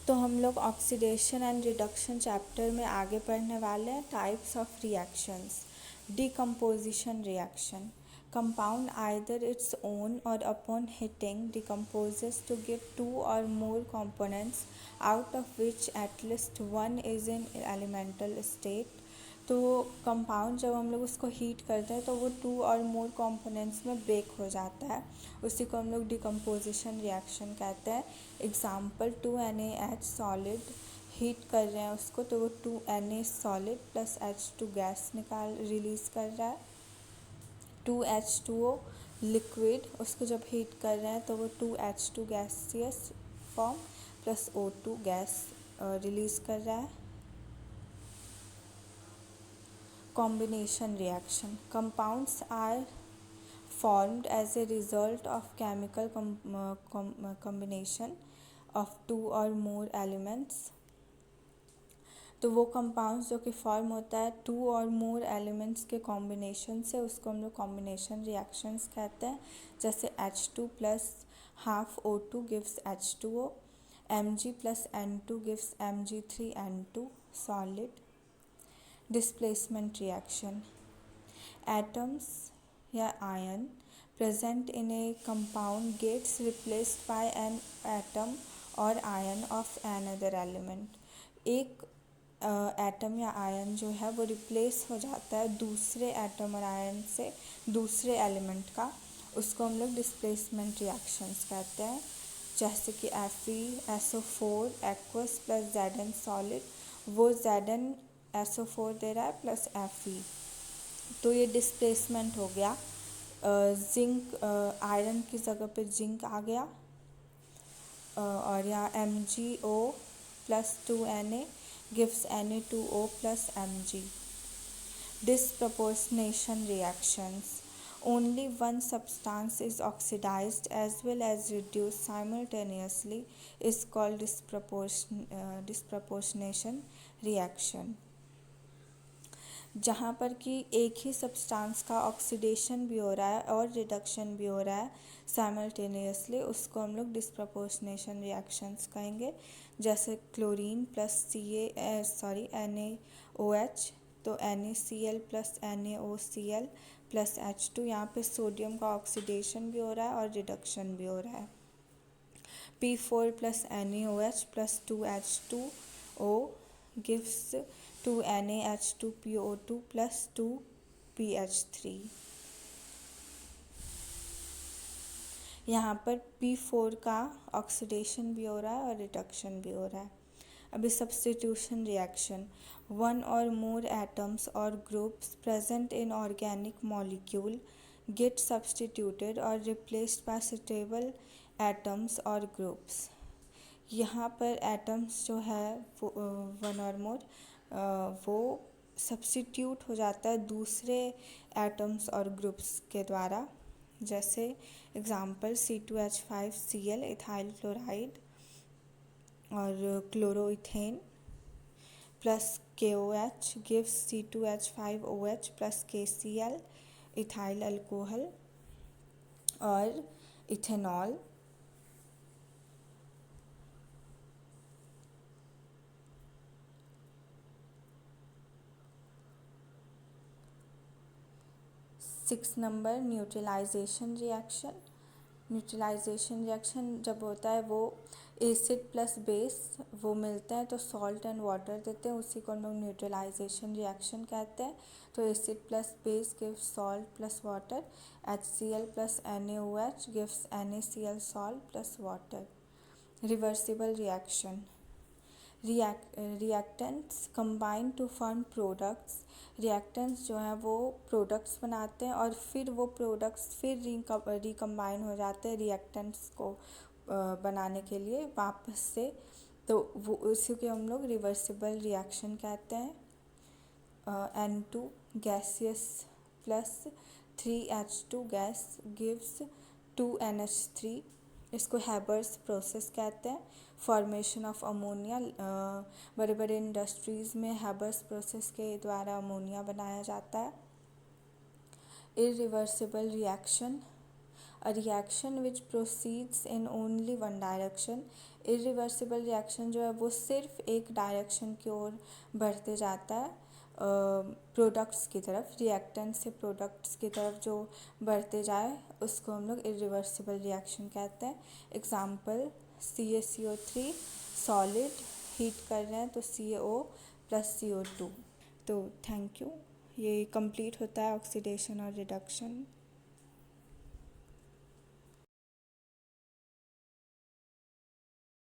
तो हम लोग ऑक्सीडेशन एंड रिडक्शन चैप्टर में आगे पढ़ने वाले हैं types of reactions. Decomposition reaction, compound either its own और upon heating decomposes to give two और more components out of which at least one is in elemental state। तो compound जब हम लोग उसको हीट करते हैं तो वो टू और मोर कंपोनेंट्स में ब्रेक हो जाता है, उसी को हम लोग डिकम्पोजिशन रिएक्शन कहते हैं। एग्जाम्पल 2NaH सॉलिड, हीट कर रहे हैं उसको तो वो 2Na solid plus H2 gas release कर रहा है। 2H2O लिक्विड, उसको जब हीट कर रहे हैं तो वो 2H2 gaseous form plus O2 gas release कर रहा है। Combination reaction, compounds are formed as a result of chemical combination of two or more elements। तो वो कंपाउंड्स जो कि फॉर्म होता है टू और मोर एलिमेंट्स के कॉम्बिनेशन से, उसको हम लोग कॉम्बिनेशन रिएक्शंस कहते हैं। जैसे H2 plus half O2 gives H2O, Mg plus N2 gives Mg3N2 solid. Displacement reaction, atoms या ion present in a compound gets replaced by an atom or ion of another element। एक atom या ion जो है वो replace हो जाता है दूसरे एटम और आयन से, दूसरे एलिमेंट का, उसको हम लोग डिस्प्लेसमेंट रिएक्शंस कहते हैं। जैसे कि FeSO4 aqueous plus Zn solid, वो Zn SO4 दे रहा है प्लस Fe, तो ये डिस्प्लेसमेंट हो गया। जिंक, आयरन की जगह पे जिंक आ गया, और यहाँ MgO plus 2Na gives Na2O plus Mg। Disproportionation reactions, only one substance is oxidized as well as reduced simultaneously is called disproportionation reaction। जहाँ पर कि एक ही सब्सटेंस का ऑक्सीडेशन भी हो रहा है और रिडक्शन भी हो रहा है साइमल्टेनियसली, उसको हम लोग डिस्प्रपोर्शनेशन रिएक्शंस कहेंगे। जैसे क्लोरीन प्लस NaOH, तो NaCl plus NaOCl plus H2, यहाँ पे सोडियम का ऑक्सीडेशन भी हो रहा है और रिडक्शन भी हो रहा है। P4 plus NaOH plus 2H2O gives 2NaH2PO2 plus 2PH3। यहाँ पर P4 का ऑक्सीडेशन भी हो रहा है और रिडक्शन भी हो रहा है। अभी substitution reaction, one or more atoms or groups present in organic molecule get substituted or replaced by suitable atoms or groups. यहाँ पर एटम्स जो है वो वन और मोर वो सब्स्टिट्यूट हो जाता है दूसरे एटम्स और ग्रुप्स के द्वारा। जैसे एग्जांपल C2H5Cl इथाइल क्लोराइड और chloroethane plus KOH gives C2H5OH plus KCl ethyl alcohol और ethanol. Six number neutralisation reaction. Neutralisation reaction जब होता है वो एसिड प्लस बेस वो मिलते हैं तो सॉल्ट एंड वाटर देते हैं, उसी को हम लोग न्यूट्रलाइजेशन रिएक्शन कहते हैं। तो acid plus base gives salt plus water, HCl plus NaOH gives NaCl salt plus water. Reversible reaction, reactants combine to form products. Reactants जो हैं वो प्रोडक्ट्स बनाते हैं और फिर वो प्रोडक्ट्स फिर रिकम्बाइन हो जाते हैं रिएक्टेंट्स को बनाने के लिए वापस से, तो वो उसी के हम लोग रिवर्सिबल रिएक्शन कहते हैं। N2 gaseous plus 3H2 gas gives 2NH3, इसको हैबर्स प्रोसेस कहते हैं। फॉर्मेशन ऑफ अमोनिया, बड़े बड़े इंडस्ट्रीज़ में हैबर्स प्रोसेस के द्वारा अमोनिया बनाया जाता है। irreversible reaction, a reaction which proceeds in only one direction irreversible reaction जो है वो सिर्फ एक डायरेक्शन की ओर बढ़ते जाता है, प्रोडक्ट्स की तरफ, रिएक्टेंट से प्रोडक्ट्स की तरफ जो बढ़ते जाए उसको हम लोग इरिवर्सिबल रिएक्शन कहते हैं। एग्जाम्पल CaCO3 सॉलिड, हीट कर रहे हैं तो CO प्लस CO2। तो थैंक यू। ये कंप्लीट होता है ऑक्सीडेशन और रिडक्शन।